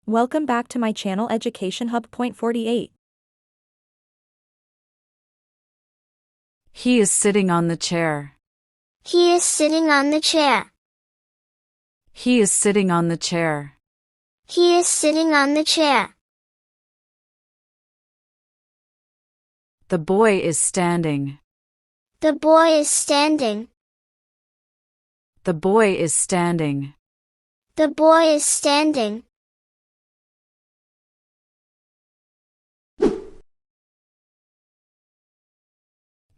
Welcome back to my channel Education Hub. Point 48. He is sitting on the chair. He is sitting on the chair. He is sitting on the chair. He is sitting on the chair. The boy is standing. The boy is standing. The boy is standing. The boy is standing.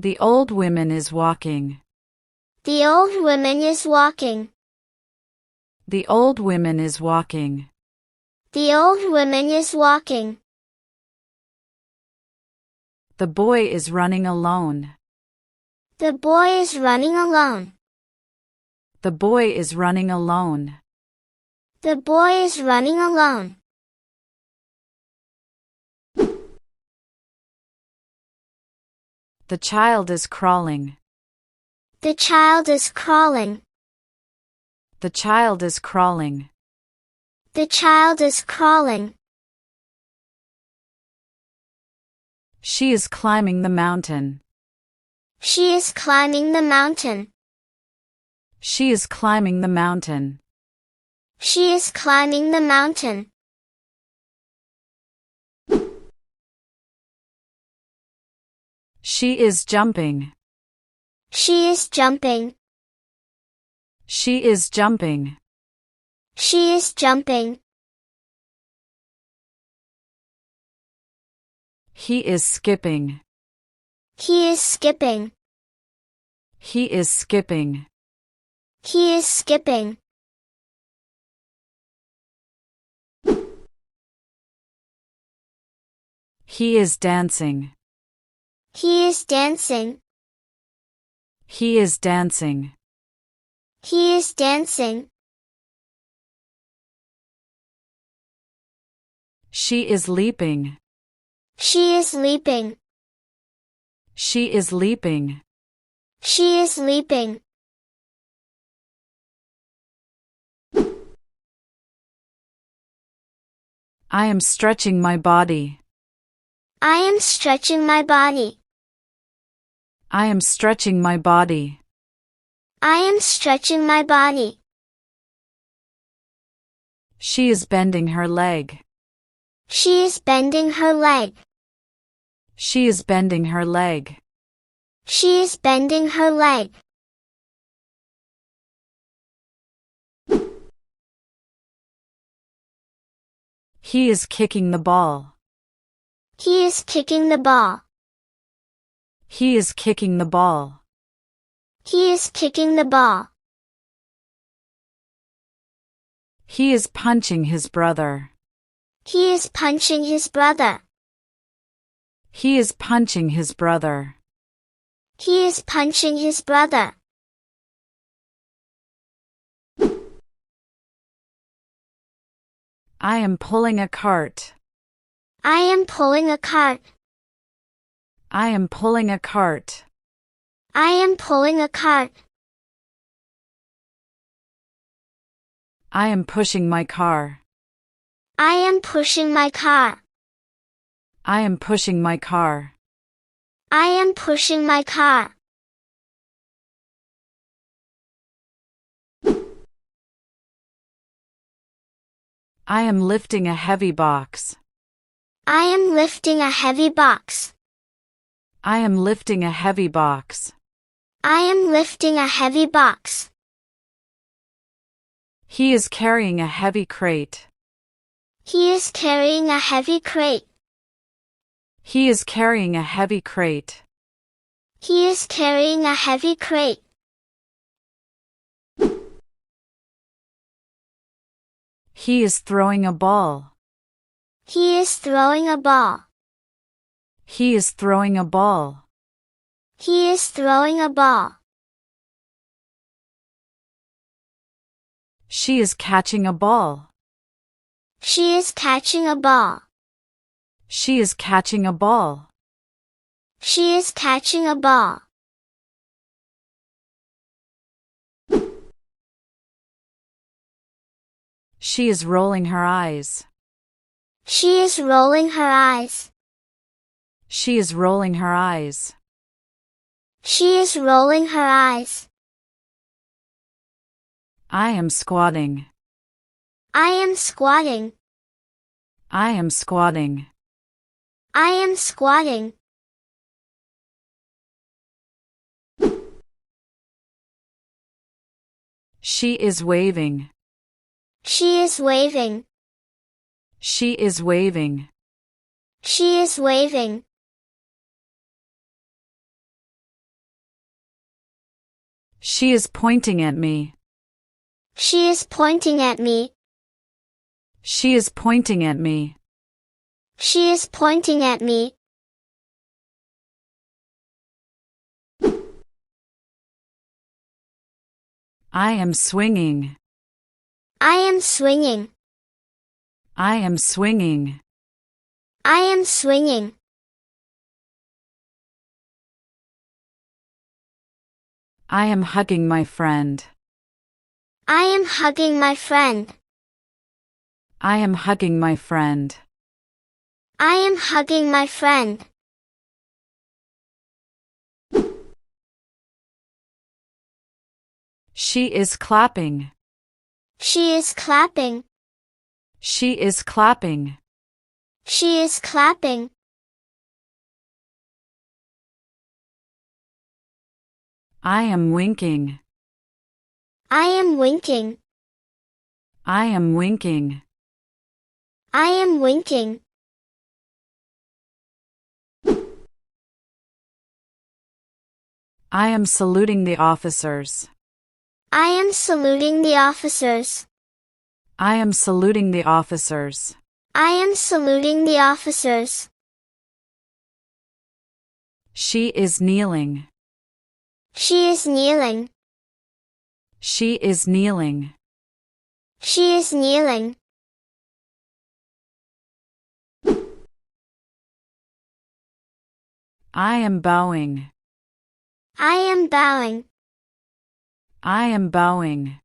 The old woman is walking. The old woman is walking. The old woman is walking. The old woman is walking. The boy is running alone. The boy is running alone. The boy is running alone. The boy is running alone. The child is crawling. The child is crawling. The child is crawling. The child is crawling. She is climbing the mountain. She is climbing the mountain. She is climbing the mountain. She is climbing the mountain. She is jumping. She is jumping. She is jumping. She is jumping. He is skipping. He is skipping. He is skipping. He is skipping. He is dancing. He is dancing. He is dancing. He is dancing. She is leaping. She is leaping. She is leaping. She is leaping. I am stretching my body. I am stretching my body. I am stretching my body. I am stretching my body. She is bending her leg. She is bending her leg. She is bending her leg. She is bending her leg. He is kicking the ball. He is kicking the ball. He is kicking the ball. He is kicking the ball. He is punching his brother. He is punching his brother. He is punching his brother. He is punching his brother. I am pulling a cart. I am pulling a cart. I am pulling a cart. I am pulling a cart. I am pushing my car. I am pushing my car. I am pushing my car. I am pushing my car. I am lifting a heavy box. I am lifting a heavy box. I am lifting a heavy box. I am lifting a heavy box. He is carrying a heavy crate. He is carrying a heavy crate. He is carrying a heavy crate. He is carrying a heavy crate. He is throwing a ball. He is throwing a ball. He is throwing a ball. He is throwing a ball. She is catching a ball. She is catching a ball. She is catching a ball. She is catching a ball. She is rolling her eyes. She is rolling her eyes. She is rolling her eyes. She is rolling her eyes. I am squatting. I am squatting. I am squatting. I am squatting. She is waving. She is waving. She is waving. She is waving. She is pointing at me. She is pointing at me. She is pointing at me. She is pointing at me. I am swinging. I am swinging. I am swinging. I am swinging. I am hugging my friend. I am hugging my friend. I am hugging my friend. I am hugging my friend. She is clapping. She is clapping. She is clapping. She is clapping. I am winking. I am winking. I am winking. I am winking. I am saluting the officers. I am saluting the officers. I am saluting the officers. I am saluting the officers. She is kneeling. She is kneeling. She is kneeling. She is kneeling. I am bowing. I am bowing. I am bowing.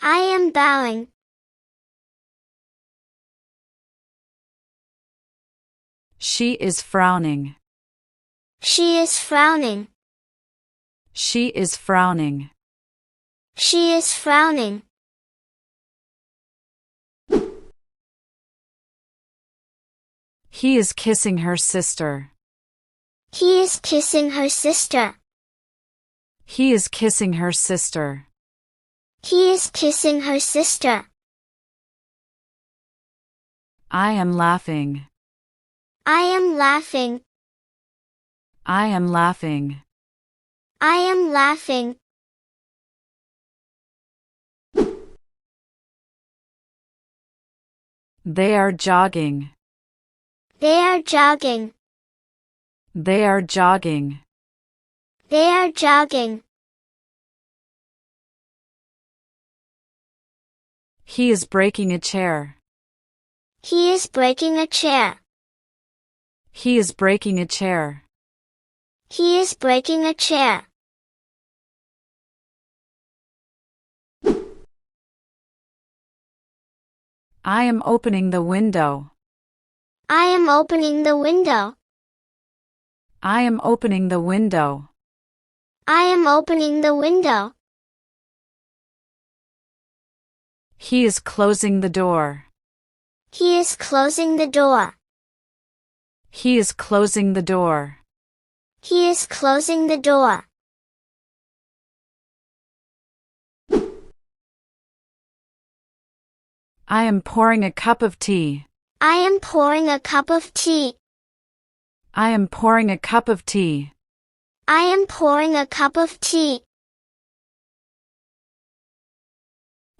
I am bowing. She is frowning. She is frowning. She is frowning. She is frowning. He is kissing her sister. He is kissing her sister. He is kissing her sister. He is kissing her sister. I am laughing. I am laughing. I am laughing. I am laughing. They are jogging. They are jogging. They are jogging. They are jogging. He is breaking a chair. He is breaking a chair. He is breaking a chair. He is breaking a chair. I am opening the window. I am opening the window. I am opening the window. I am opening the window. He is closing the door. He is closing the door. He is closing the door. He is closing the door. I am pouring a cup of tea. I am pouring a cup of tea. I am pouring a cup of tea. I am pouring a cup of tea.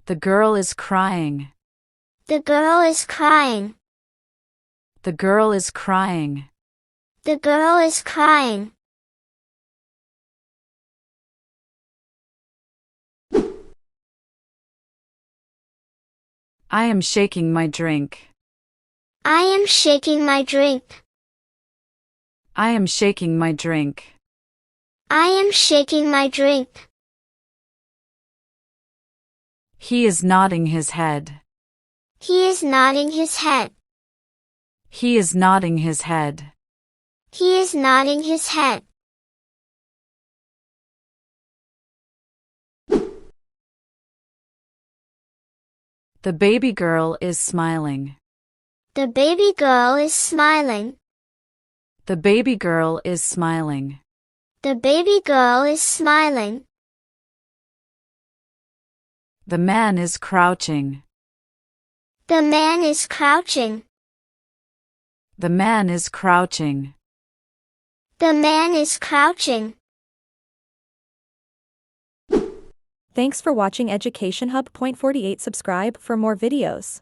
The girl is crying. The girl is crying. The girl is crying. The girl is crying. I am shaking my drink. I am shaking my drink. I am shaking my drink. I am shaking my drink. He is nodding his head. He is nodding his head. He is nodding his head. He is nodding his head. The baby girl is smiling. The baby girl is smiling. The baby girl is smiling. The baby girl is smiling. The man is crouching. The man is crouching. The man is crouching. The man is crouching. Thanks for watching Education Hub. Point 48. Subscribe for more videos.